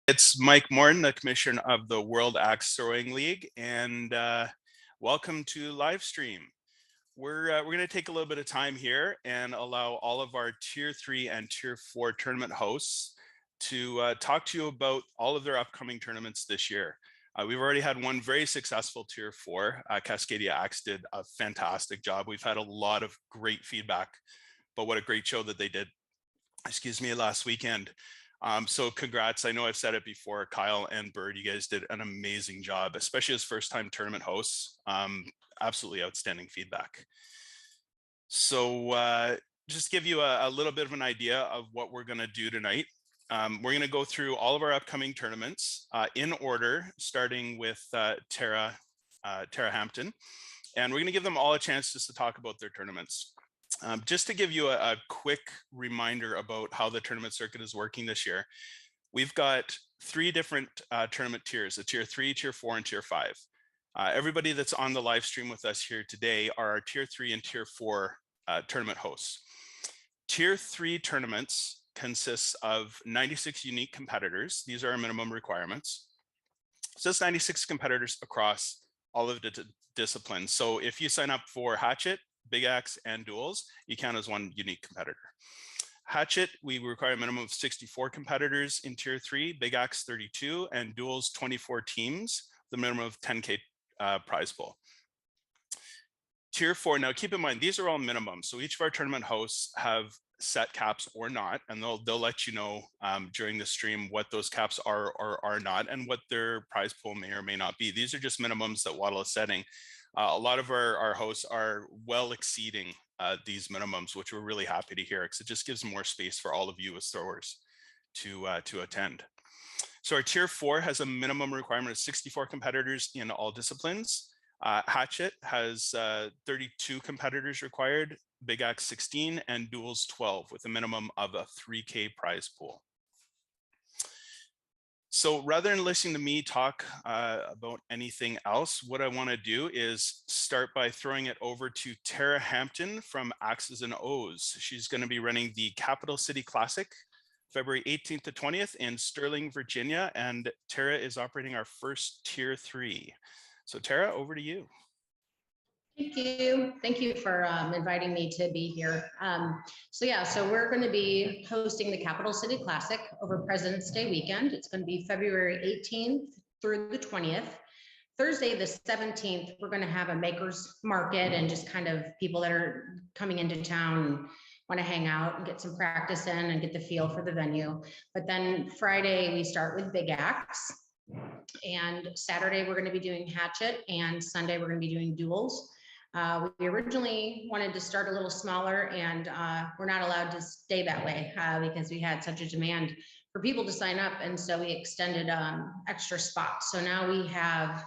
It's Mike Morton, the commissioner of the World Axe Throwing League, and welcome to live stream. We're going to take a little bit of time here and allow all of our Tier 3 and Tier 4 tournament hosts to talk to you about all of their upcoming tournaments this year. We've already had one very successful Tier 4. Cascadia Axe did a fantastic job. We've had a lot of great feedback, but what a great show that they did, last weekend. So congrats. I know I've said it before, Kyle and Bird, you guys did an amazing job, especially as first-time tournament hosts. Absolutely outstanding feedback. So just give you a little bit of an idea of what we're going to do tonight. We're going to go through all of our upcoming tournaments in order, starting with Tara Hampton, and we're going to give them all a chance just to talk about their tournaments. Just to give you a quick reminder about how the tournament circuit is working this year, we've got 3 different tournament tiers, a Tier 3, Tier 4, and Tier 5. Everybody that's on the live stream with us here today are our Tier 3 and Tier 4 tournament hosts. Tier 3 tournaments consists of 96 unique competitors. These are our minimum requirements. So it's 96 competitors across all of the disciplines. So if you sign up for Hatchet, Big Axe, and Duels, you count as one unique competitor. Hatchet, we require a minimum of 64 competitors in Tier 3, Big Axe 32, and Duels 24 teams, the minimum of 10K prize pool. Tier 4, now keep in mind, these are all minimums. So each of our tournament hosts have set caps or not, and they'll let you know during the stream what those caps are or are not, and what their prize pool may or may not be. These are just minimums that Wktl is setting. A lot of our hosts are well exceeding these minimums, which we're really happy to hear, because it just gives more space for all of you as throwers to attend. So our Tier 4 has a minimum requirement of 64 competitors in all disciplines. Hatchet has 32 competitors required, Big Axe 16, and Duels 12, with a minimum of a 3K prize pool. So rather than listening to me talk about anything else, what I want to do is start by throwing it over to Tara Hampton from Axes and O's. She's going to be running the Capital City Classic, February 18th to 20th in Sterling, Virginia, and Tara is operating our first Tier 3. So Tara, over to you. Thank you. Thank you for inviting me to be here. So we're going to be hosting the Capital City Classic over President's Day weekend. It's going to be February 18th through the 20th. Thursday, the 17th, we're going to have a makers market and just kind of people that are coming into town and want to hang out and get some practice in and get the feel for the venue. But then Friday, we start with Big Axe. And Saturday, we're going to be doing Hatchet, and Sunday, we're going to be doing Duels. We originally wanted to start a little smaller, and we're not allowed to stay that way because we had such a demand for people to sign up, and so we extended extra spots. So now we have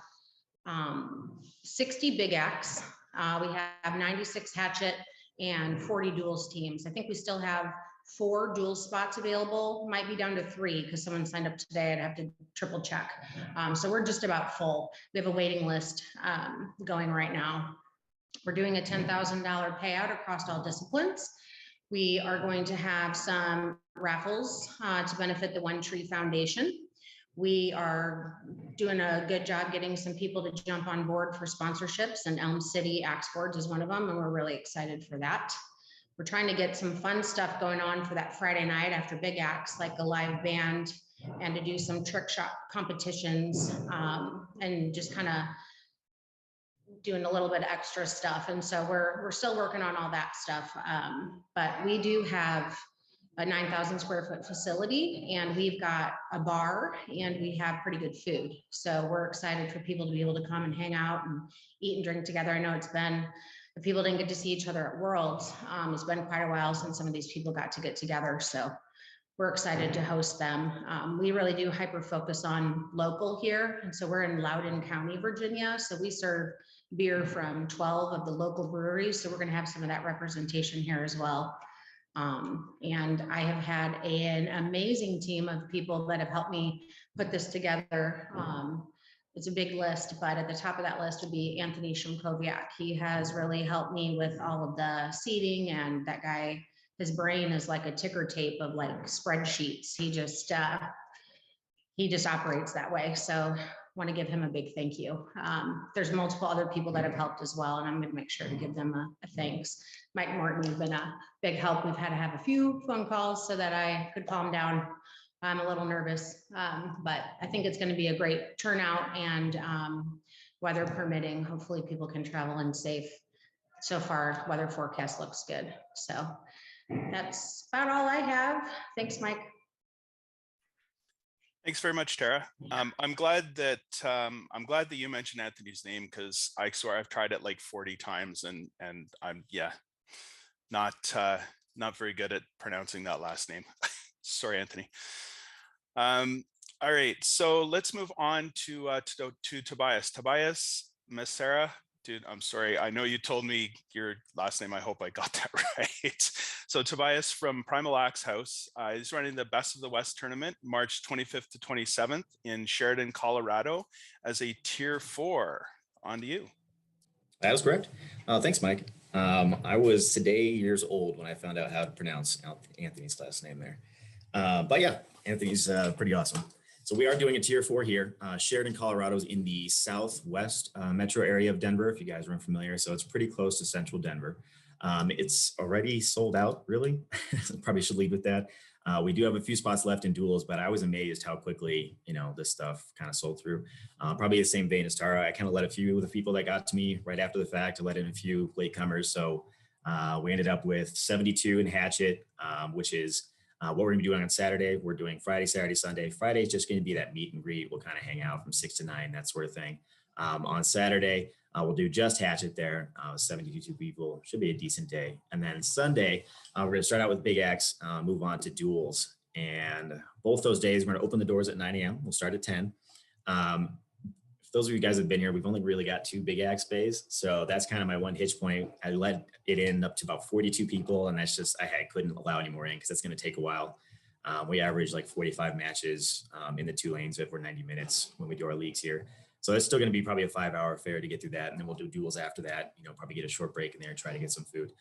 60 Big Axe, we have 96 Hatchet, and 40 Duels teams. I think we still have 4 dual spots available, might be down to 3 because someone signed up today. I'd have to triple check. So we're just about full. We have a waiting list going right now. We're doing a $10,000 payout across all disciplines. We are going to have some raffles to benefit the One Tree Foundation. We are doing a good job getting some people to jump on board for sponsorships, and Elm City Axe Boards is one of them, and we're really excited for that. We're trying to get some fun stuff going on for that Friday night after Big Axe, like a live band, and to do some trick shot competitions and just kind of doing a little bit of extra stuff. And so we're still working on all that stuff. But we do have a 9,000 square foot facility, and we've got a bar, and we have pretty good food. So we're excited for people to be able to come and hang out and eat and drink together. I know it's been, if people didn't get to see each other at Worlds, it's been quite a while since some of these people got to get together. So we're excited to host them. We really do hyper focus on local here. And so we're in Loudoun County, Virginia. So we serve beer from 12 of the local breweries. So we're going to have some of that representation here as well. And I have had an amazing team of people that have helped me put this together. It's a big list, but at the top of that list would be Anthony Shumkoviak. He has really helped me with all of the seating, and that guy, his brain is like a ticker tape of like spreadsheets. He just, he just operates that way. So want to give him a big thank you. There's multiple other people that have helped as well, and I'm going to make sure to give them a thanks. Mike Morton has been a big help. We've had to have a few phone calls so that I could calm down. I'm a little nervous, but I think it's going to be a great turnout, and weather permitting, hopefully people can travel in safe. So far, weather forecast looks good. So that's about all I have. Thanks, Mike. Thanks very much, Tara. I'm glad that you mentioned Anthony's name, because I swear I've tried it like 40 times and I'm not very good at pronouncing that last name. Sorry, Anthony. All right, so let's move on to Tobias. Tobias Mesera. Dude, I'm sorry. I know you told me your last name. I hope I got that right. So Tobias from Primal Axe House is running the Best of the West tournament, March 25th to 27th in Sheridan, Colorado, as a Tier 4. On to you. That is correct. Thanks, Mike. I was today years old when I found out how to pronounce Anthony's last name there. But yeah, Anthony's pretty awesome. So we are doing a Tier 4 here. Sheridan, Colorado is in the southwest metro area of Denver, if you guys are unfamiliar. So it's pretty close to central Denver. It's already sold out, really. Probably should lead with that. We do have a few spots left in duels, but I was amazed how quickly, this stuff kind of sold through. Probably the same vein as Tara. I kind of let a few of the people that got to me right after the fact, I let in a few latecomers. So we ended up with 72 in Hatchet, which is what we're going to be doing on Saturday. We're doing Friday, Saturday, Sunday. Friday is just going to be that meet and greet. We'll kind of hang out from 6 to 9, that sort of thing. On Saturday, we'll do just Hatchet there. 72 people. Should be a decent day. And then Sunday, we're going to start out with Big Axe, move on to duels. And both those days, we're going to open the doors at 9 a.m. We'll start at 10. For those of you guys that have been here, we've only really got 2 Big Axe bays. So that's kind of my one hitch point. I let it in up to about 42 people, and that's just, I couldn't allow any more in because it's going to take a while. We average like 45 matches in the 2 lanes over 90 minutes when we do our leagues here. So it's still going to be probably a 5-hour affair to get through that. And then we'll do duels after that, probably get a short break in there and try to get some food.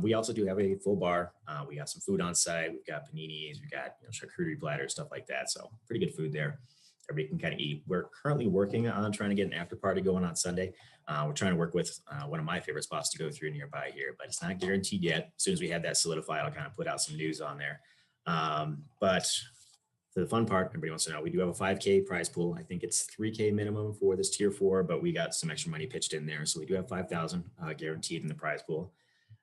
We also do have a full bar. We got some food on site. We've got paninis, we've got charcuterie platters, stuff like that. So pretty good food there. Everybody can kind of eat. We're currently working on trying to get an after party going on Sunday. We're trying to work with one of my favorite spots to go through nearby here, but it's not guaranteed yet. As soon as we have that solidified, I'll kind of put out some news on there. But for the fun part, everybody wants to know, we do have a 5K prize pool. I think it's 3K minimum for this Tier 4, but we got some extra money pitched in there. So we do have 5,000 guaranteed in the prize pool.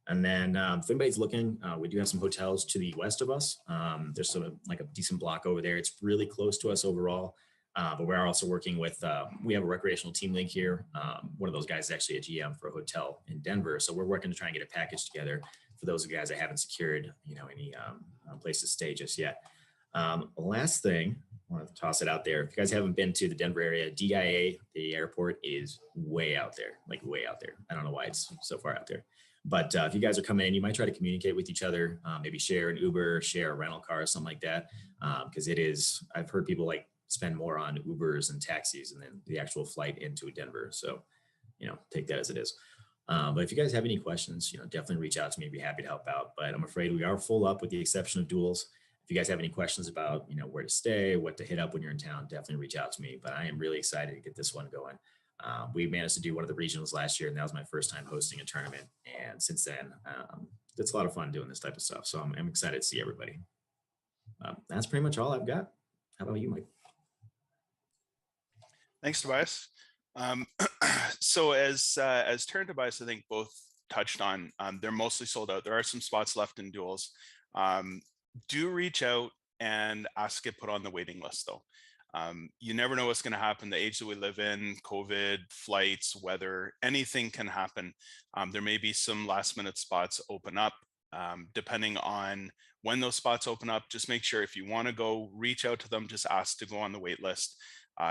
And then if anybody's looking, we do have some hotels to the west of us. There's sort of like a decent block over there. It's really close to us overall. But we're also working with, we have a recreational team league here. One of those guys is actually a GM for a hotel in Denver. So we're working to try and get a package together for those of you guys that haven't secured, any place to stay just yet. Last thing, I want to toss it out there. If you guys haven't been to the Denver area, DIA, the airport is way out there, like way out there. I don't know why it's so far out there. But if you guys are coming in, you might try to communicate with each other, maybe share an Uber, share a rental car or something like that. Because it is, I've heard people spend more on Ubers and taxis and then the actual flight into Denver. So, take that as it is. But if you guys have any questions, definitely reach out to me. I'd be happy to help out. But I'm afraid we are full up with the exception of duels. If you guys have any questions about, where to stay, what to hit up when you're in town, definitely reach out to me. But I am really excited to get this one going. We managed to do one of the regionals last year, and that was my first time hosting a tournament. And since then, it's a lot of fun doing this type of stuff. So I'm excited to see everybody. That's pretty much all I've got. How about you, Mike? Thanks, Tobias. So as Tara and Tobias, I think both touched on, they're mostly sold out. There are some spots left in duels. Do reach out and ask to get put on the waiting list, though. You never know what's going to happen. The age that we live in, COVID, flights, weather, anything can happen. There may be some last minute spots open up. Depending on when those spots open up, just make sure if you want to go, reach out to them, just ask to go on the wait list.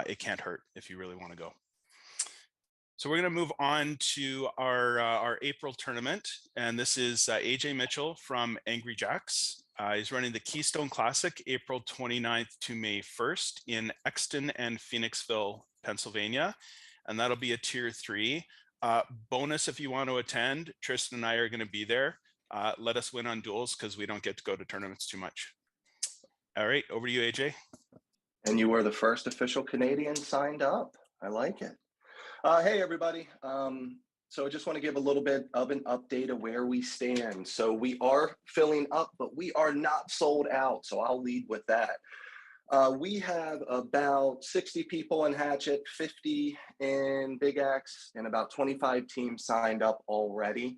It can't hurt if you really want to go. So we're going to move on to our April tournament. And this is AJ Mitchell from Angry Jacks. He's running the Keystone Classic, April 29th to May 1st in Exton and Phoenixville, Pennsylvania. And that'll be a Tier 3. Bonus if you want to attend, Tristan and I are going to be there. Let us win on duels because we don't get to go to tournaments too much. All right, over to you, AJ. And you were the first official Canadian signed up. I like it. Hey, everybody. So I just want to give a little bit of an update of where we stand. So we are filling up, but we are not sold out. So I'll lead with that. We have about 60 people in Hatchet, 50 in Big Axe, and about 25 teams signed up already.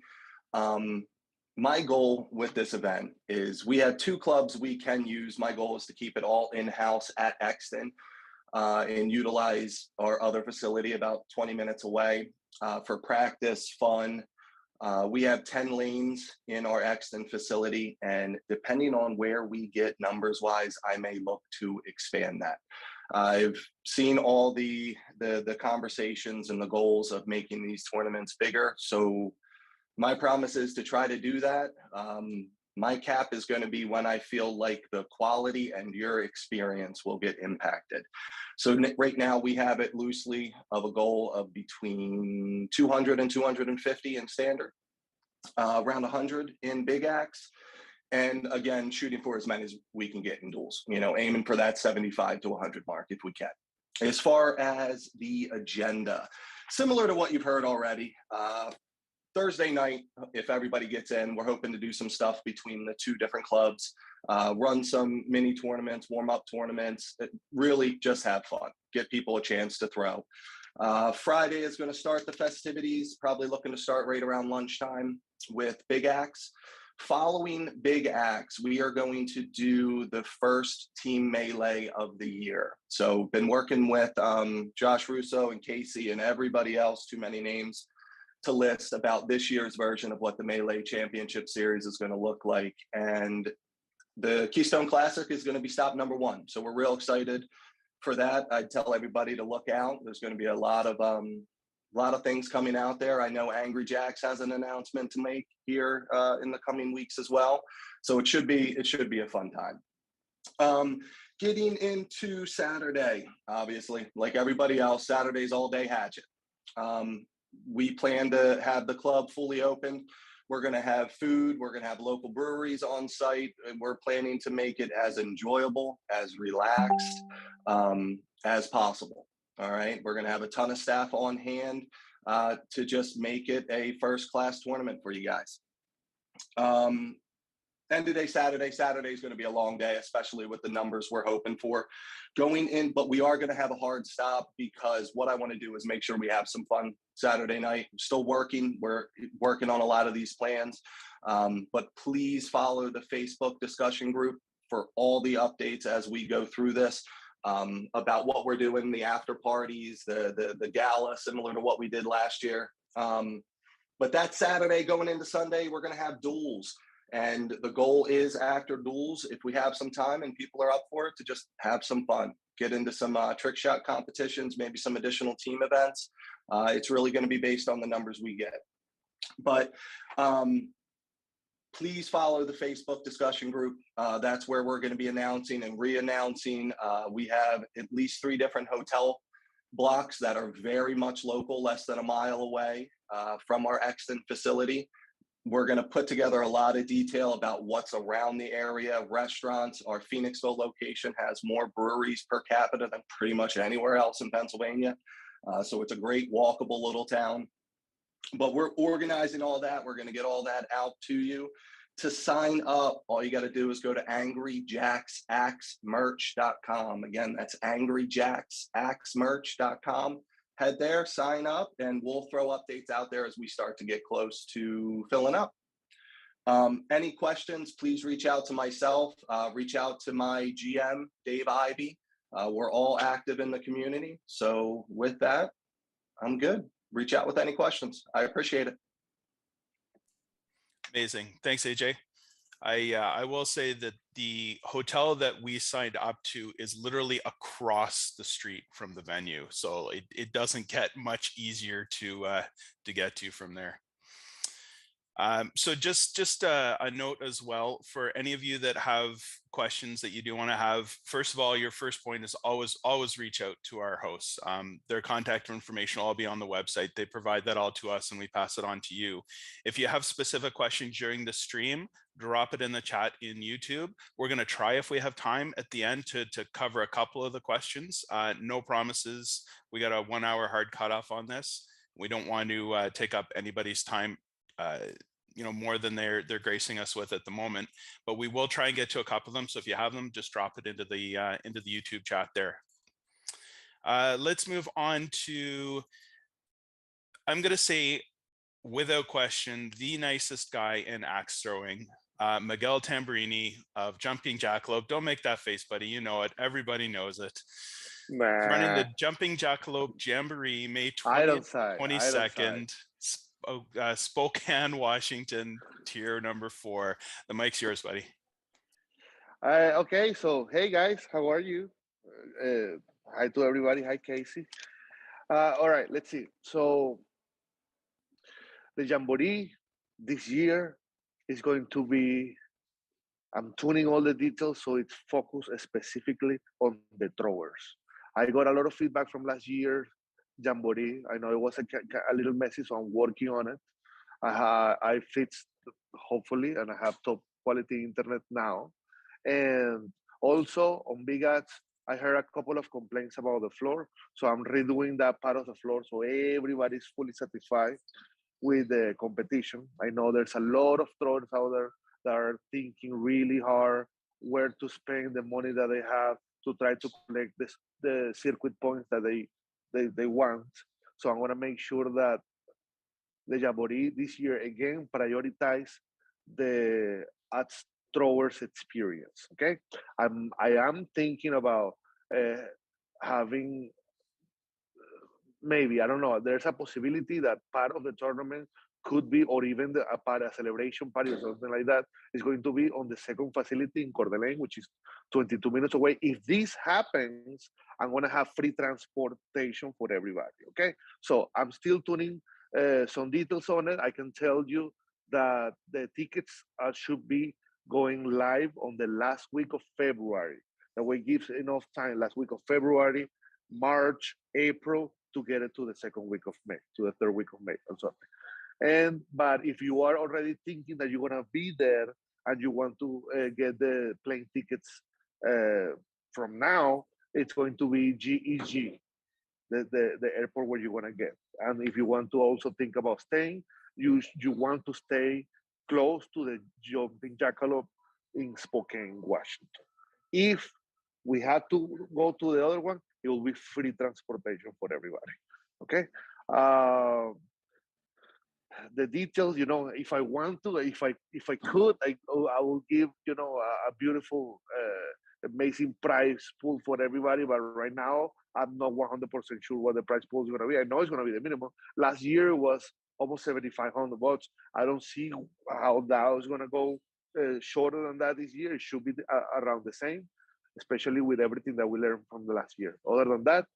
My goal with this event is we have 2 clubs we can use. My goal is to keep it all in-house at Exton and utilize our other facility about 20 minutes away for practice, fun. We have 10 lanes in our Exton facility, and depending on where we get numbers wise, I may look to expand that. I've seen all the conversations and the goals of making these tournaments bigger. So my promise is to try to do that. My cap is going to be when I feel like the quality and your experience will get impacted. So right now we have it loosely of a goal of between 200 and 250 in standard, around 100 in Big Axe. And again, shooting for as many as we can get in duels, you know, aiming for that 75 to 100 mark if we can. As far as the agenda, similar to what you've heard already, Thursday night, if everybody gets in, we're hoping to do some stuff between the 2 different clubs, run some mini tournaments, warm-up tournaments, really just have fun, get people a chance to throw. Friday is going to start the festivities, probably looking to start right around lunchtime with Big Axe. Following Big Axe, we are going to do the first team melee of the year. So been working with Josh Russo and Casey and everybody else, too many names to list, about this year's version of what the Melee Championship Series is going to look like. And the Keystone Classic is going to be stop number 1. So we're real excited for that. I'd tell everybody to look out. There's going to be a lot of things coming out there. I know Angry Jacks has an announcement to make here in the coming weeks as well. So it should be a fun time. Getting into Saturday, obviously, like everybody else, Saturday's all day Hatchet. We plan to have the club fully open. We're going to have food. We're going to have local breweries on site. And we're planning to make it as enjoyable, as relaxed as possible. All right. We're going to have a ton of staff on hand to just make it a first-class tournament for you guys. End of day Saturday is going to be a long day, especially with the numbers we're hoping for going in, but we are going to have a hard stop because what I want to do is make sure we have some fun Saturday night. I'm still working. We're working on a lot of these plans, but please follow the Facebook discussion group for all the updates as we go through this about what we're doing, the after parties, the gala, similar to what we did last year. But that Saturday going into Sunday, we're going to have duels. And the goal is after duels, if we have some time and people are up for it, to just have some fun, get into some trick shot competitions, maybe some additional team events. It's really going to be based on the numbers we get. But please follow the Facebook discussion group. That's where we're going to be announcing and re-announcing. We have at least 3 different hotel blocks that are very much local, less than a mile away from our Exton facility. We're going to put together a lot of detail about what's around the area, restaurants. Our Phoenixville location has more breweries per capita than pretty much anywhere else in Pennsylvania. So it's a great walkable little town. But we're organizing all that. We're going to get all that out to you. To sign up, all you got to do is go to angryjacksaxemerch.com. Again, that's angryjacksaxemerch.com. Head there, sign up, and we'll throw updates out there as we start to get close to filling up. Any questions, please reach out to myself, reach out to my GM, Dave Ivey. We're all active in the community. So with that, I'm good. Reach out with any questions. I appreciate it. Amazing. Thanks, AJ. I will say that the hotel that we signed up to is literally across the street from the venue. So it doesn't get much easier to get to from there. So just a note as well for any of you that have questions that you do want to have. First of all, your first point is always reach out to our hosts. Their contact information will all be on the website. They provide that all to us and we pass it on to you. If you have specific questions during the stream, drop it in the chat in YouTube. We're going to try, if we have time at the end, to cover a couple of the questions. No promises. We got a 1 hour hard cutoff on this. We don't want to take up anybody's time more than they're gracing us with at the moment, but we will try and get to a couple of them. So if you have them, just drop it into the YouTube chat there. Let's move on to, I'm going to say, without question, the nicest guy in axe throwing, Miguel Tamborini of Jumping Jack Club. Don't make that face, buddy. You know it. Everybody knows it. Running the Jumping Jackalope Jamboree, May 20th, 22nd, Spokane, Washington, tier number 4. The mic's yours, buddy. Okay, so hey guys, how are you? Hi to everybody. Hi, Casey. All right, let's see. So the Jamboree this year is going to be, I'm tuning all the details so it's focused specifically on the throwers. I got a lot of feedback from last year's Jamboree. I know it was a little messy, so I'm working on it. I fixed, hopefully, and I have top quality internet now. And also on Big Ads, I heard a couple of complaints about the floor. So I'm redoing that part of the floor so everybody's fully satisfied with the competition. I know there's a lot of throwers out there that are thinking really hard where to spend the money that they have to try to collect the circuit points that they want. So I'm going to make sure that the Jamboree this year again prioritize the ads throwers experience. Okay, I am thinking about having maybe, I don't know, there's a possibility that part of the tournament could be, or even a celebration party or something like that, is going to be on the second facility in Coeur d'Alene, which is 22 minutes away. If this happens, I'm going to have free transportation for everybody. Okay, so I'm still tuning some details on it. I can tell you that the tickets should be going live on the last week of February. That way gives enough time, last week of February, March, April, to get it to the second week of May, to the third week of May or something. But if you are already thinking that you're gonna be there and you want to get the plane tickets from now, it's going to be GEG, the airport where you're gonna get. And if you want to also think about staying, you want to stay close to the Jumping Jackalope in Spokane, Washington. If we had to go to the other one, it will be free transportation for everybody. Okay. The details, if I want to, if I could, I will give a beautiful, amazing prize pool for everybody. But right now, I'm not 100% sure what the prize pool is going to be. I know it's going to be the minimum. Last year was almost $7,500. I don't see how that is going to go shorter than that this year. It should be around the same, especially with everything that we learned from the last year. Other than that,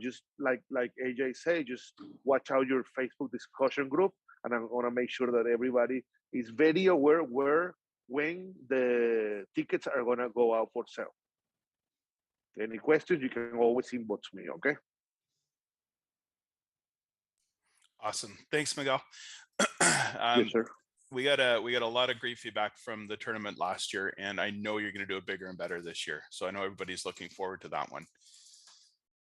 just like AJ said, just watch out your Facebook discussion group, and I'm gonna make sure that everybody is very aware when the tickets are gonna go out for sale. Any questions, you can always inbox me, okay? Awesome. Thanks, Miguel. Yes, sir. We got a lot of great feedback from the tournament last year, and I know you're going to do it bigger and better this year. So I know everybody's looking forward to that one.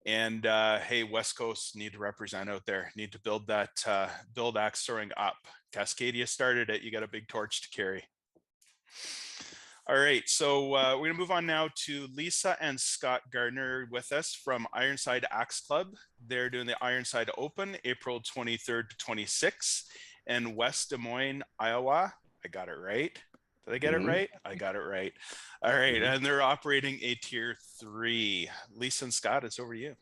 And hey, West Coast need to represent out there. Need to build that build axe throwing up. Cascadia started it. You got a big torch to carry. All right, so we're gonna move on now to Lisa and Scott Gardner with us from Ironside Axe Club. They're doing the Ironside Open, April 23rd to 26th in West Des Moines, Iowa. I got it right. Did I get it right? I got it right. All right, and they're operating a tier 3. Lisa and Scott, it's over to you.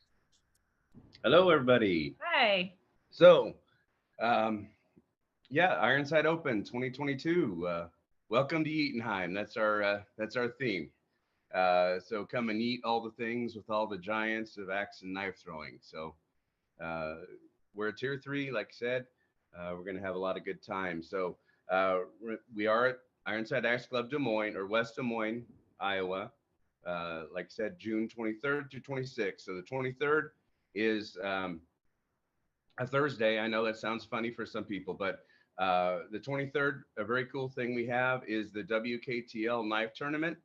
Hello, everybody. Hi. So, yeah, Ironside Open 2022. Welcome to Eatonheim. That's our theme. So come and eat all the things with all the giants of axe and knife throwing. So we're a tier 3, like I said. We're gonna have a lot of good time. So We are at Ironside Axe Club Des Moines, or West Des Moines, Iowa. Like I said, June 23rd to 26th. So the 23rd is a Thursday. I know that sounds funny for some people, but the 23rd, a very cool thing we have is the Wktl knife tournament.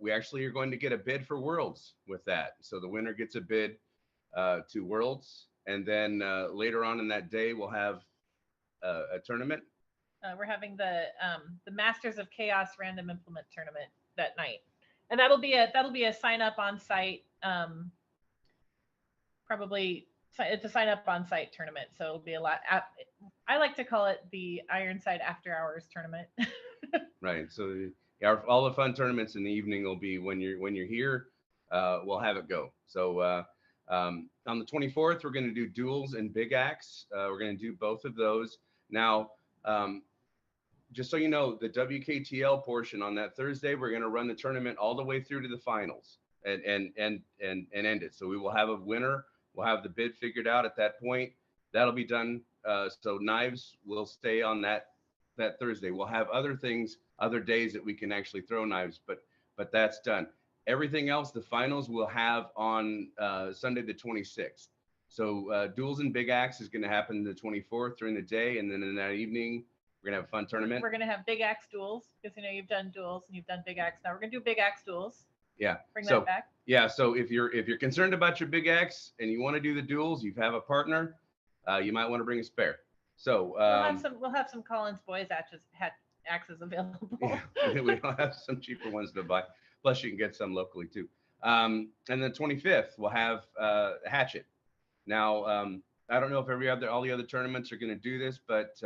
We actually are going to get a bid for Worlds with that. So the winner gets a bid to Worlds. And then later on in that day, we'll have a tournament. We're having the Masters of Chaos Random Implement tournament that night, and that'll be a sign up on site. Probably it's a sign up on site tournament, so it'll be a lot. I like to call it the Ironside After Hours tournament. Right. So all the fun tournaments in the evening will be when you're here. We'll have it go. So on the 24th, we're going to do duels and big axe. We're going to do both of those. Now, just so you know, the Wktl portion on that Thursday, we're going to run the tournament all the way through to the finals and end it. So we will have a winner. We'll have the bid figured out at that point. That'll be done. So knives will stay on that Thursday. We'll have other things, other days that we can actually throw knives, but that's done. Everything else, the finals we'll have on Sunday the 26th. So duels and big axe is going to happen the 24th during the day, and then in that evening we're going to have a fun tournament. We're going to have big axe duels because you've done duels and you've done big axe. Now we're going to do big axe duels. Yeah. Bring that back. Yeah. So if you're concerned about your big axe and you want to do the duels, you have a partner, you might want to bring a spare. So we'll have some Collins Boys axes available. Yeah, we'll have some cheaper ones to buy. Plus you can get some locally too. And the 25th we'll have hatchet. Now I don't know if all the other tournaments are going to do this, but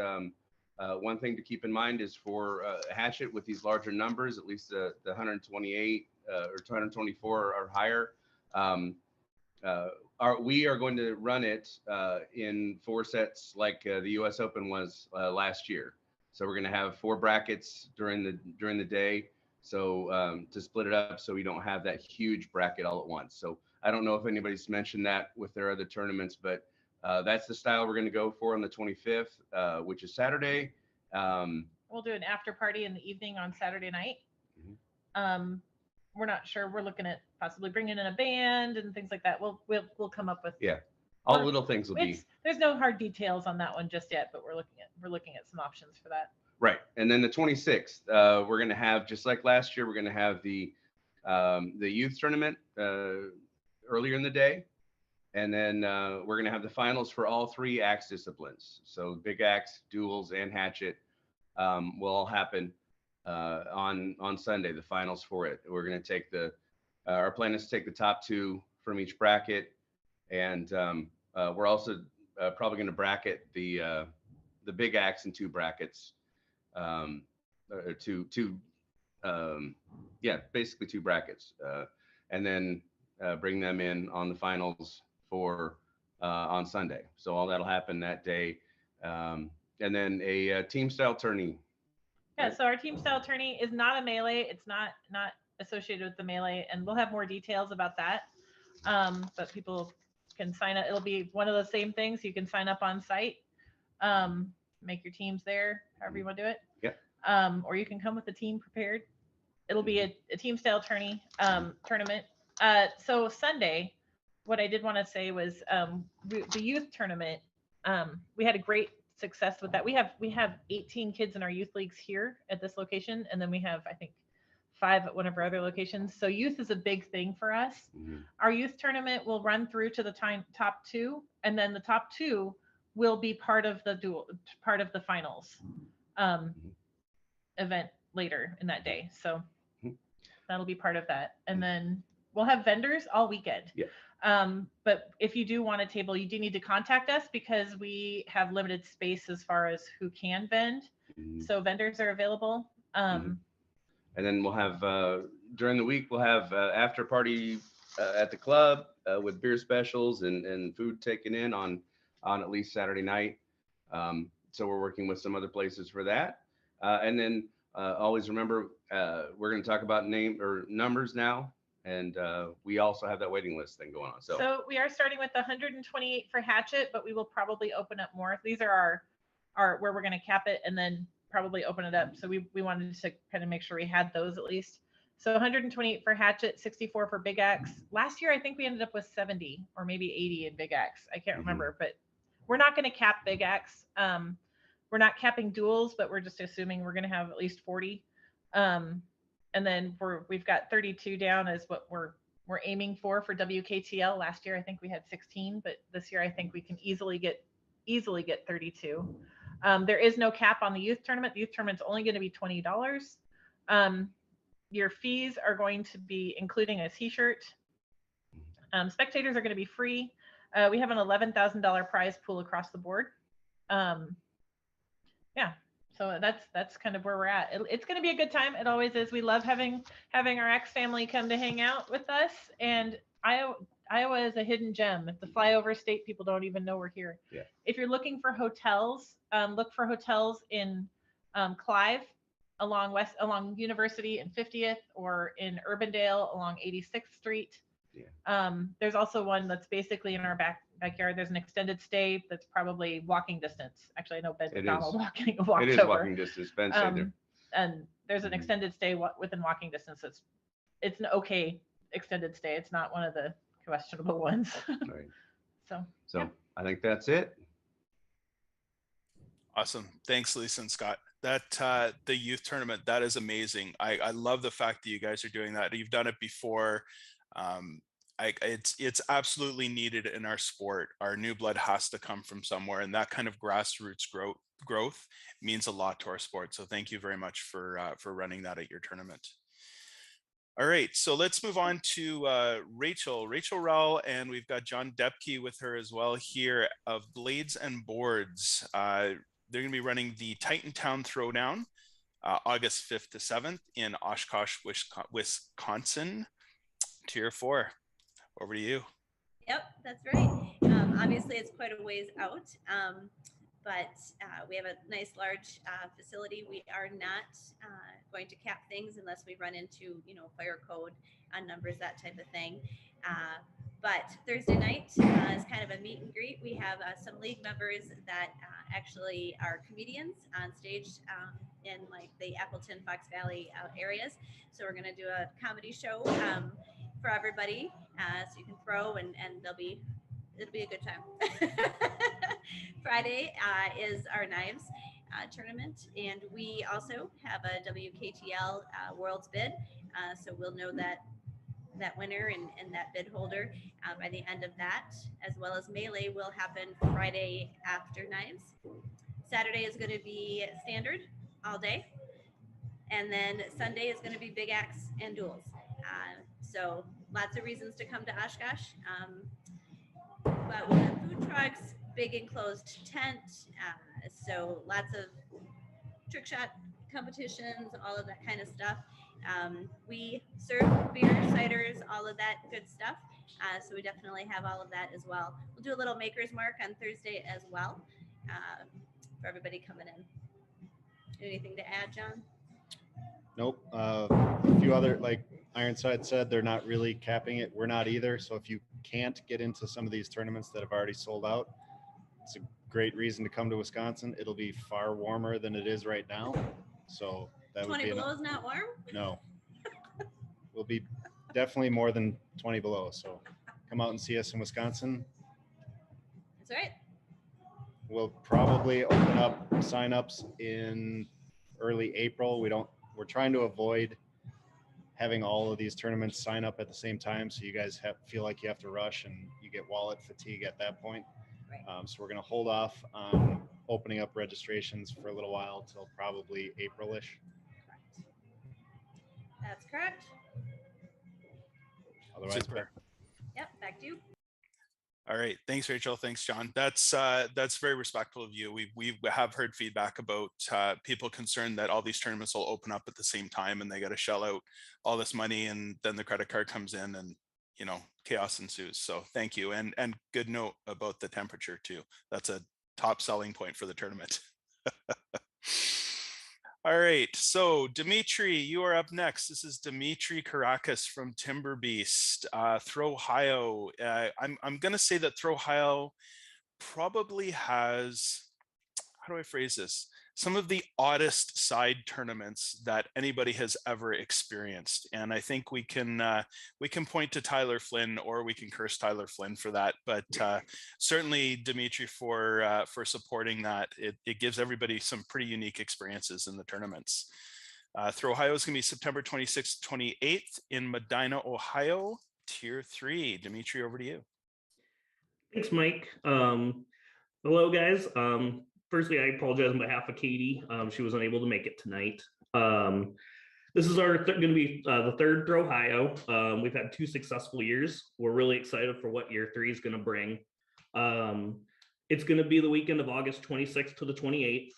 one thing to keep in mind is for hatchet with these larger numbers, at least the 128 or 224 or higher, we are going to run it in 4 sets like the US Open was last year. So we're going to have 4 brackets during the day. So to split it up so we don't have that huge bracket all at once. So I don't know if anybody's mentioned that with their other tournaments, but that's the style we're going to go for on the 25th, which is Saturday. We'll do an after party in the evening on Saturday night. Mm-hmm. We're not sure. We're looking at possibly bringing in a band and things like that. We'll come up with. Yeah, all little things will be. There's no hard details on that one just yet, but we're looking at some options for that. Right, and then the 26th, we're going to have, just like last year, we're going to have the youth tournament earlier in the day, and then we're going to have the finals for all 3 axe disciplines. So big axe, duels, and hatchet will all happen on Sunday. The finals for it. We're going to take our plan is to take the top 2 from each bracket, and we're also probably going to bracket the big axe in 2 brackets. Basically 2 brackets, and then bring them in on the finals for on Sunday. So all that'll happen that day, and then a team style tourney. Yeah. Right? So our team style tourney is not a melee. It's not associated with the melee, and we'll have more details about that. But people can sign up. It'll be one of the same things. You can sign up on site. Make your teams there, however you want to do it. Yeah. Or you can come with a team prepared. It'll be a team style tournament. So Sunday, what I did want to say was the youth tournament. We had a great success with that. We have 18 kids in our youth leagues here at this location, and then we have, I think, 5 at one of our other locations. So youth is a big thing for us. Mm-hmm. Our youth tournament will run through to the top 2, and then the top 2 will be part of the finals event later in that day. So that'll be part of that. And then we'll have vendors all weekend. Yeah. But if you do want a table, you do need to contact us because we have limited space as far as who can vend. Mm-hmm. So vendors are available. And then we'll have, during the week, we'll have after party at the club with beer specials and food taken in on at least Saturday night. So we're working with some other places for that. And then always remember, we're going to talk about numbers now. And we also have that waiting list thing going on. So we are starting with 128 for hatchet, but we will probably open up more. These are our where we're going to cap it. And then probably open it up. So we wanted to kind of make sure we had those at least. So 128 for hatchet, 64 for big axe. Last year, I think we ended up with 70 or maybe 80 in big axe. I can't remember, but we're not going to cap big axe. We're not capping duels, but we're just assuming we're going to have at least 40. And then we've got 32 down as what we're aiming for Wktl. Last year, I think we had 16, but this year I think we can easily get 32. There is no cap on the youth tournament. The youth tournament's only going to be $20. Your fees are going to be including a t-shirt. Spectators are going to be free. We have an $11,000 prize pool across the board. Yeah, so that's kind of where we're at. It's going to be a good time. It always is. We love having our Axe family come to hang out with us. And Iowa is a hidden gem. It's a flyover state. People don't even know we're here. Yeah. If you're looking for hotels, look for hotels in Clive along University and 50th, or in Urbandale along 86th Street. Yeah. There's also one that's basically in our backyard. There's an extended stay that's probably walking distance. Actually, I know Ben McDonald walked over. It is walking distance. Ben stayed there. And there's an extended stay within walking distance. It's an okay extended stay. It's not one of the questionable ones. Right. So yeah. I think that's it. Awesome. Thanks, Lisa and Scott. That the youth tournament, that is amazing. I love the fact that you guys are doing that. You've done it before. It's absolutely needed in our sport. Our new blood has to come from somewhere, and that kind of grassroots growth means a lot to our sport. So thank you very much for running that at your tournament. All right, so let's move on to Rachel Rowell, and we've got John Depke with her as well here of Blades and Boards. They're going to be running the Titantown Throwdown August 5th to 7th in Oshkosh, Wisconsin. Tier 4. Over to you. Yep, that's right. Obviously, it's quite a ways out, but we have a nice large facility. We are not going to cap things unless we run into, fire code on numbers, that type of thing. But Thursday night is kind of a meet and greet. We have some league members that actually are comedians on stage in like the Appleton, Fox Valley areas. So we're going to do a comedy show for everybody, so you can throw and it'll be a good time. Friday is our knives tournament, and we also have a Wktl World's Bid, so we'll know that winner and that bid holder by the end of that, as well as melee will happen Friday after knives. Saturday is going to be standard all day, and then Sunday is going to be big axe and duels. So lots of reasons to come to Oshkosh. But we'll have food trucks, big enclosed tent, so lots of trick shot competitions, all of that kind of stuff. We serve beer, ciders, all of that good stuff. So we definitely have all of that as well. We'll do a little maker's mark on Thursday as well for everybody coming in. Anything to add, John? Nope. A few other, like Ironside said, they're not really capping it. We're not either. So if you can't get into some of these tournaments that have already sold out, it's a great reason to come to Wisconsin. It'll be far warmer than it is right now. So that 20 would be below is not warm? No. We'll be definitely more than 20 below. So come out and see us in Wisconsin. That's right. We'll probably open up signups in early April. We're trying to avoid having all of these tournaments sign up at the same time, so you guys feel like you have to rush and you get wallet fatigue at that point. Right. So we're going to hold off on opening up registrations for a little while till probably April-ish. Correct. That's correct. Otherwise, yep, back to you. All right, thanks, Rachel. Thanks, John. That's very respectful of you. We have heard feedback about people concerned that all these tournaments will open up at the same time and they got to shell out all this money, and then the credit card comes in and chaos ensues. So thank you, and good note about the temperature too. That's a top selling point for the tournament. All right, so Dimitri, you are up next. This is Dimitri Caracas from Timber Beast, Throwhio. I'm going to say that Throwhio probably has, how do I phrase this? some of the oddest side tournaments that anybody has ever experienced. And I think we can point to Tyler Flynn, or we can curse Tyler Flynn for that. But certainly Dimitri for supporting that. It gives everybody some pretty unique experiences in the tournaments. Throw Ohio is going to be September 26th, 28th in Medina, Ohio, Tier 3. Dimitri, over to you. Thanks, Mike. Hello, guys. Firstly, I apologize on behalf of Katie. She was unable to make it tonight. This is our going to be the third Throw Ohio. We've had 2 successful years. We're really excited for what year 3 is going to bring. It's going to be the weekend of August 26th to the 28th.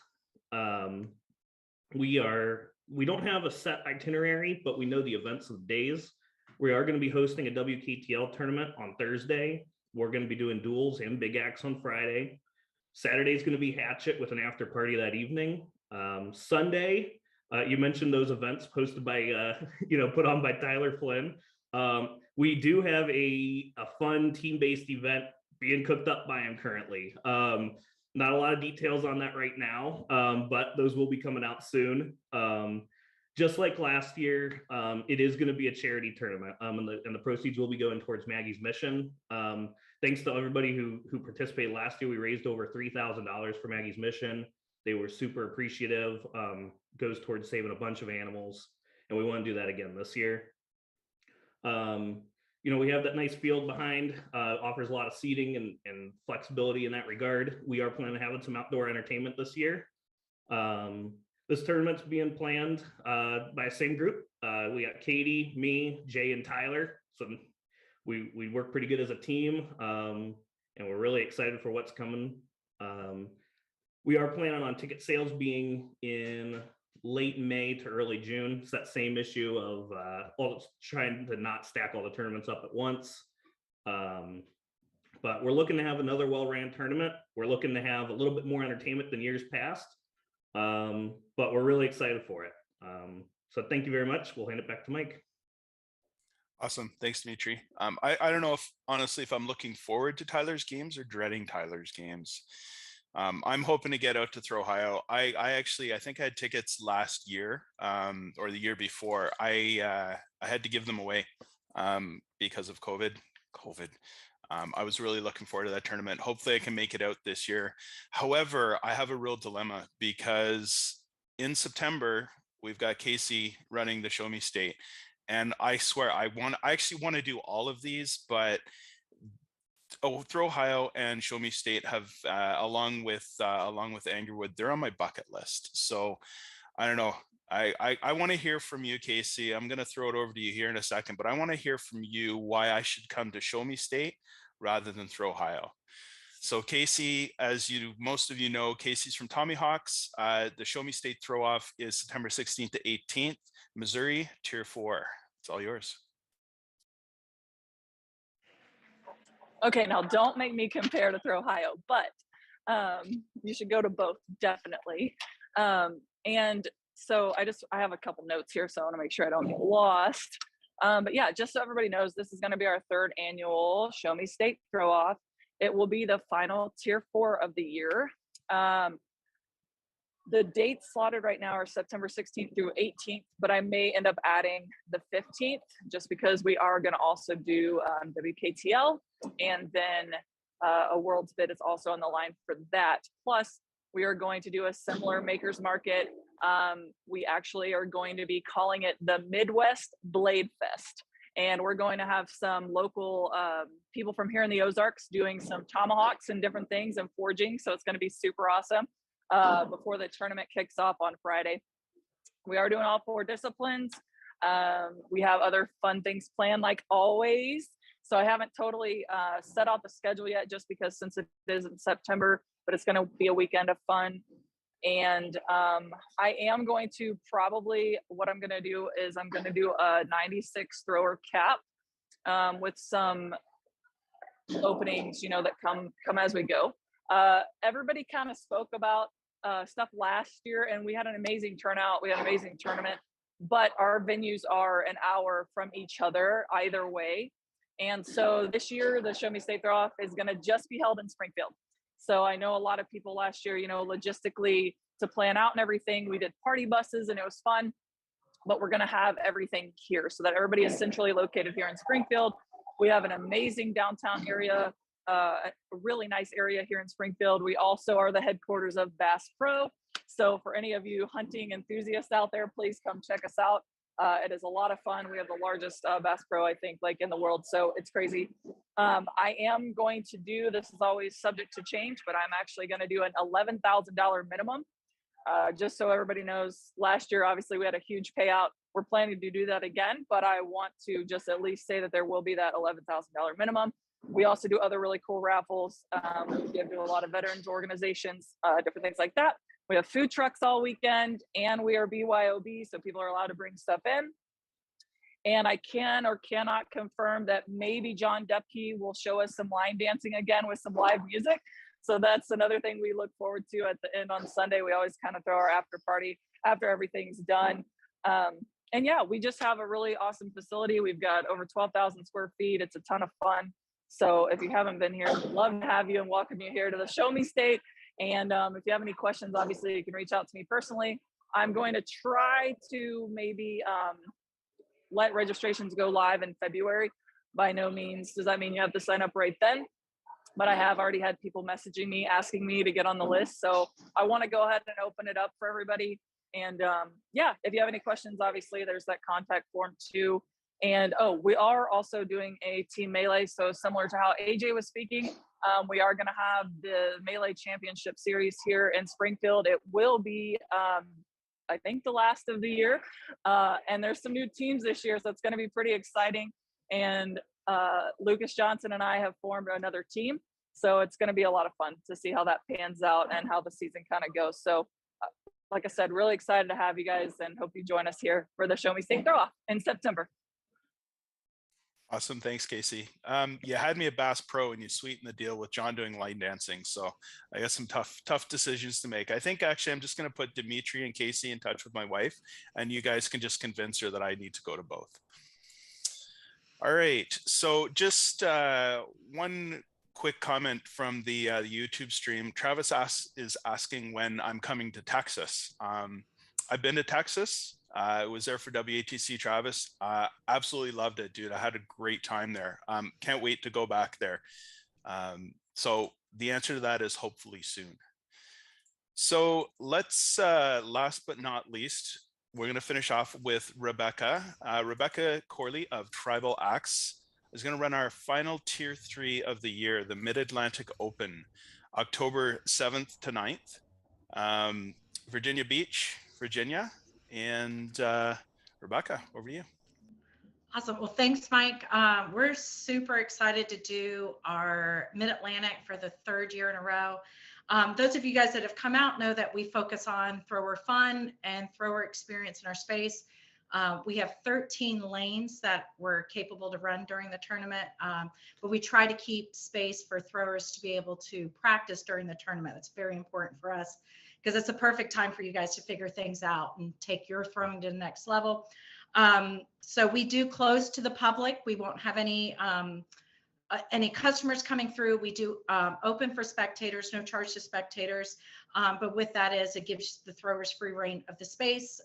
We don't have a set itinerary, but we know the events of the days. We are going to be hosting a Wktl tournament on Thursday. We're going to be doing duels and big axe on Friday. Saturday is going to be Hatchet with an after party that evening. Sunday, you mentioned those events posted by, put on by Tyler Flynn. We do have a fun team-based event being cooked up by him currently. Not a lot of details on that right now, but those will be coming out soon. Just like last year, it is going to be a charity tournament, and the proceeds will be going towards Maggie's mission. Thanks to everybody who participated last year. We raised over $3,000 for Maggie's mission. They were super appreciative. Goes towards saving a bunch of animals, and we want to do that again this year. We have that nice field behind, offers a lot of seating and flexibility in that regard. We are planning on having some outdoor entertainment this year. This tournament's being planned by the same group. We got Katie, me, Jay, and Tyler. So we work pretty good as a team, and we're really excited for what's coming. We are planning on ticket sales being in late May to early June. It's that same issue of trying to not stack all the tournaments up at once. But we're looking to have another well-ran tournament. We're looking to have a little bit more entertainment than years past. But we're really excited for it. So thank you very much. We'll hand it back to Mike. Awesome. Thanks, Dimitri. I don't know if I'm looking forward to Tyler's games or dreading Tyler's games. I'm hoping to get out to Throw Ohio. I think I had tickets last year, or the year before. I had to give them away because of COVID. I was really looking forward to that tournament. Hopefully I can make it out this year. However, I have a real dilemma because in September, we've got Casey running the Show Me State. And I swear, I actually want to do all of these, but Throw Ohio and Show Me State have, along with Angerwood, they're on my bucket list. So I don't know. I want to hear from you, Casey. I'm going to throw it over to you here in a second, but I want to hear from you why I should come to Show Me State rather than Throw Ohio. So Casey, as most of you know, Casey's from Tommy Hawks. The Show Me State throw off is September 16th to 18th, Missouri, Tier 4. It's all yours. Okay, now don't make me compare to Throw Ohio, but you should go to both, definitely. And so I have a couple notes here, so I want to make sure I don't get lost. But yeah, just so everybody knows, this is going to be our 3rd annual Show Me State throw off. It will be the final Tier 4 of the year. The dates slotted right now are September 16th through 18th, but I may end up adding the 15th just because we are going to also do Wktl, and then a World's Bid is also on the line for that. Plus, we are going to do a similar Makers Market. We actually are going to be calling it the Midwest Blade Fest. And we're going to have some local people from here in the Ozarks doing some tomahawks and different things and forging. So it's going to be super awesome before the tournament kicks off on Friday. We are doing all 4 disciplines. We have other fun things planned like always. So I haven't totally set out the schedule yet just because since it is in September, but it's going to be a weekend of fun. And I am going to what I'm going to do is I'm going to do a 96 thrower cap with some openings, that come as we go. Everybody kind of spoke about stuff last year, and we had an amazing turnout. We had an amazing tournament, but our venues are an hour from each other either way. And so this year, the Show Me State Throw-Off is going to just be held in Springfield. So I know a lot of people last year, logistically, to plan out and everything. We did party buses and it was fun, but we're going to have everything here so that everybody is centrally located here in Springfield. We have an amazing downtown area, a really nice area here in Springfield. We also are the headquarters of Bass Pro. So for any of you hunting enthusiasts out there, please come check us out. It is a lot of fun. We have the largest Bass Pro, I think, like in the world. So it's crazy. I am going to do, this is always subject to change, but I'm actually going to do an $11,000 minimum. Just so everybody knows, last year, obviously we had a huge payout. We're planning to do that again, but I want to just at least say that there will be that $11,000 minimum. We also do other really cool raffles. We give to a lot of veterans organizations, different things like that. We have food trucks all weekend, and we are BYOB, so people are allowed to bring stuff in. And I can or cannot confirm that maybe John Depke will show us some line dancing again with some live music. So that's another thing we look forward to at the end on Sunday. We always kind of throw our after party after everything's done. And yeah, we just have a really awesome facility. We've got over 12,000 square feet. It's a ton of fun. So if you haven't been here, we'd love to have you and welcome you here to the Show Me State. And if you have any questions, obviously you can reach out to me personally. I'm going to try to maybe let registrations go live in February. By no means does that mean you have to sign up right then, but I have already had people messaging me, asking me to get on the list. So I want to go ahead and open it up for everybody. And yeah, if you have any questions, obviously there's that contact form too. And oh, we are also doing a team melee. So similar to how AJ was speaking, we are going to have the Melee Championship Series here in Springfield. It will be, I think, the last of the year. And there's some new teams this year, so it's going to be pretty exciting. And Lucas Johnson and I have formed another team. So it's going to be a lot of fun to see how that pans out and how the season kind of goes. So like I said, really excited to have you guys and hope you join us here for the Show Me State Throw-Off in September. Awesome. Thanks, Casey. You had me a Bass Pro and you sweetened the deal with John doing line dancing. So I got some tough decisions to make. I think actually I'm just going to put Dimitri and Casey in touch with my wife, and you guys can just convince her that I need to go to both. All right. So just one quick comment from the YouTube stream. Travis is asking when I'm coming to Texas. I've been to Texas. I was there for WATC, Travis. Absolutely loved it, dude. I had a great time there. Can't wait to go back there. So the answer to that is hopefully soon. So let's, last but not least, we're going to finish off with Rebecca. Rebecca Corley of Tribal Axe is going to run our final Tier 3 of the year, the Mid-Atlantic Open, October 7th to 9th. Virginia Beach, Virginia. And Rebecca, over to you. Awesome. Well, thanks, Mike. We're super excited to do our Mid-Atlantic for the 3rd year in a row. Those of you guys that have come out know that we focus on thrower fun and thrower experience in our space. We have 13 lanes that we're capable to run during the tournament, but we try to keep space for throwers to be able to practice during the tournament. That's very important for us, because it's a perfect time for you guys to figure things out and take your throwing to the next level. So we do close to the public. We won't have any customers coming through. We do open for spectators, no charge to spectators. But with that is it gives the throwers free reign of the space.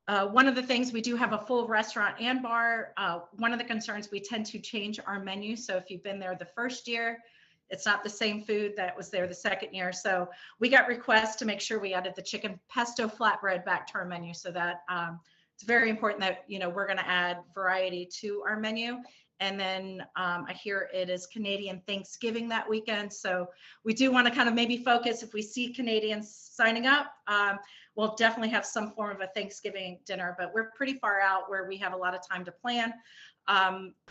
One of the things, we do have a full restaurant and bar. One of the concerns, we tend to change our menu. So if you've been there the first year, it's not the same food that was there the second year. So we got requests to make sure we added the chicken pesto flatbread back to our menu, so that it's very important that, you know, we're going to add variety to our menu. And then I hear it is Canadian Thanksgiving that weekend. So we do want to kind of maybe focus, if we see Canadians signing up, we'll definitely have some form of a Thanksgiving dinner, but we're pretty far out where we have a lot of time to plan.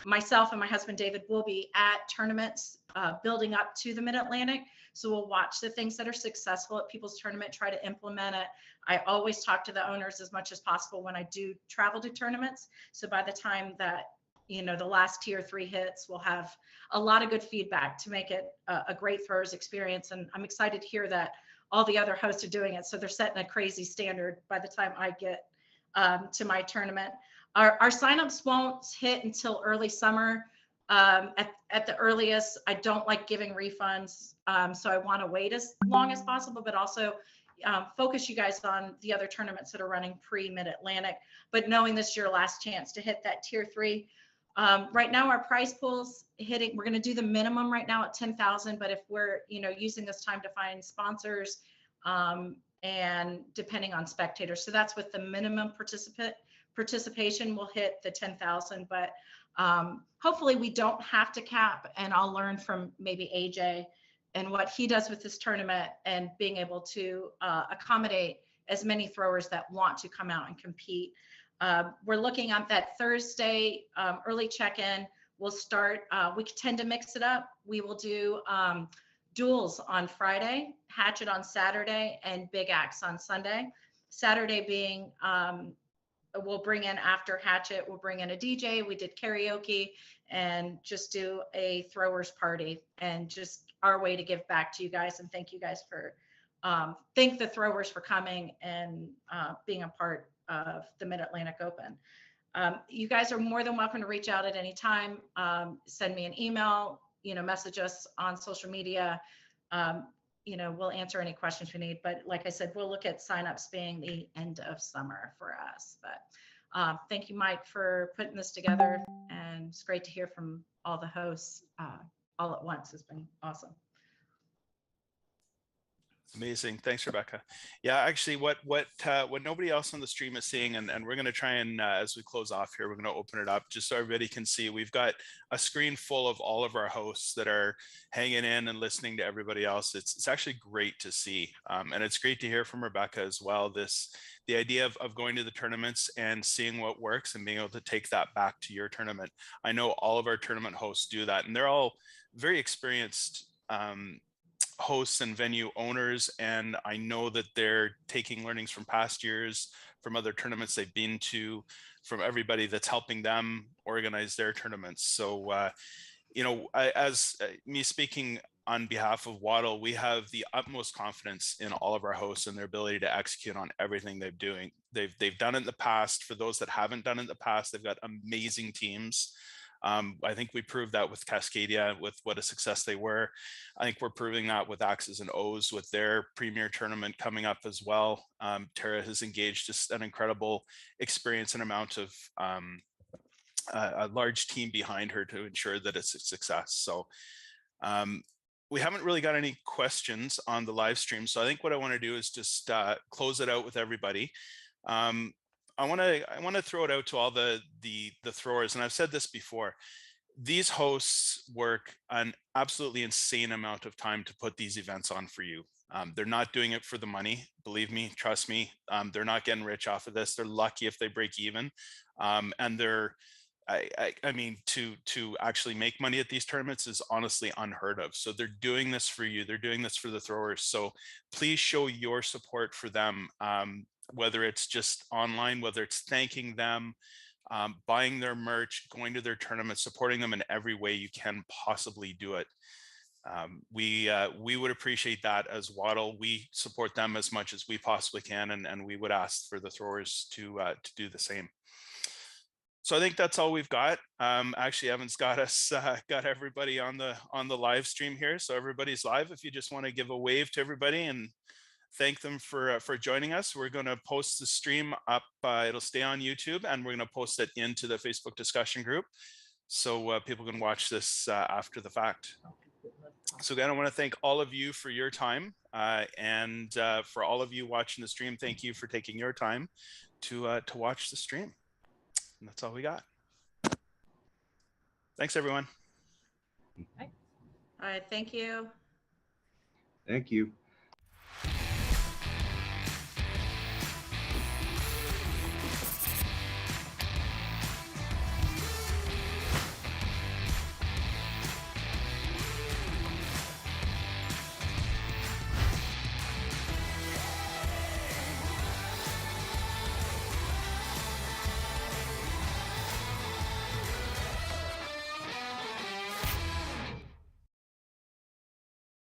Myself and my husband, David, will be at tournaments building up to the Mid-Atlantic. So we'll watch the things that are successful at people's tournament, try to implement it. I always talk to the owners as much as possible when I do travel to tournaments. So by the time that, you know, the last Tier 3 hits, we'll have a lot of good feedback to make it a great throwers experience. And I'm excited to hear that all the other hosts are doing it. So they're setting a crazy standard by the time I get to my tournament. Our signups won't hit until early summer. at the earliest. I don't like giving refunds, so I want to wait as long as possible, but also focus you guys on the other tournaments that are running pre-Mid-Atlantic, but knowing this is your last chance to hit that tier 3. Right now our prize pool's hitting, we're going to do the minimum right now at 10,000, but if we're, using this time to find sponsors, and depending on spectators, so that's with the minimum participation will hit the 10,000, but hopefully we don't have to cap, and I'll learn from maybe AJ and what he does with this tournament, and being able to accommodate as many throwers that want to come out and compete. We're looking at that Thursday early check-in. We'll start, we tend to mix it up. We will do duels on Friday, hatchet on Saturday, and big axe on Sunday. Saturday being, we'll bring in, after hatchet, we'll bring in a DJ. We did karaoke and just do a throwers party, and just our way to give back to you guys and thank you guys for, thank the throwers for coming and being a part of the Mid-Atlantic Open. You guys are more than welcome to reach out at any time. Send me an email, message us on social media. We'll answer any questions we need. But like I said, we'll look at signups being the end of summer for us. But thank you, Mike, for putting this together. And it's great to hear from all the hosts all at once. It's been awesome. Amazing. Thanks, Rebecca. Yeah, actually what nobody else on the stream is seeing, and we're going to try and, as we close off here, we're going to open it up just so everybody can see. We've got a screen full of all of our hosts that are hanging in and listening to everybody else. It's actually great to see. And it's great to hear from Rebecca as well. The idea of going to the tournaments and seeing what works and being able to take that back to your tournament. I know all of our tournament hosts do that, and they're all very experienced hosts and venue owners, and I know that they're taking learnings from past years, from other tournaments they've been to, from everybody that's helping them organize their tournaments. So as me speaking on behalf of Wktl, we have the utmost confidence in all of our hosts and their ability to execute on everything they're doing. They've done it in the past. For those that haven't done it in the past, they've got amazing teams. I think we proved that with Cascadia, with what a success they were. I think we're proving that with Axes and O's with their premier tournament coming up as well. Tara has engaged just an incredible experience and amount of a large team behind her to ensure that it's a success. So we haven't really got any questions on the live stream. So I think what I want to do is just close it out with everybody. I want to throw it out to all the throwers, and I've said this before. These hosts work an absolutely insane amount of time to put these events on for you. They're not doing it for the money, believe me, trust me. They're not getting rich off of this. They're lucky if they break even, and I mean, to actually make money at these tournaments is honestly unheard of. So they're doing this for you. They're doing this for the throwers. So please show your support for them. Whether it's just online, whether it's thanking them, buying their merch, going to their tournament, supporting them in every way you can possibly do it. We would appreciate that as Wktl. We support them as much as we possibly can, and we would ask for the throwers to do the same. So I think that's all we've got. Actually, Evan's got us, got everybody on the live stream here. So everybody's live. If you just want to give a wave to everybody and thank them for joining us. We're going to post the stream up. It'll stay on YouTube, and we're going to post it into the Facebook discussion group so people can watch this after the fact. So again, I want to thank all of you for your time, and for all of you watching the stream, thank you for taking your time to watch the stream. And that's all we got. Thanks, everyone. All right, thank you. Thank you.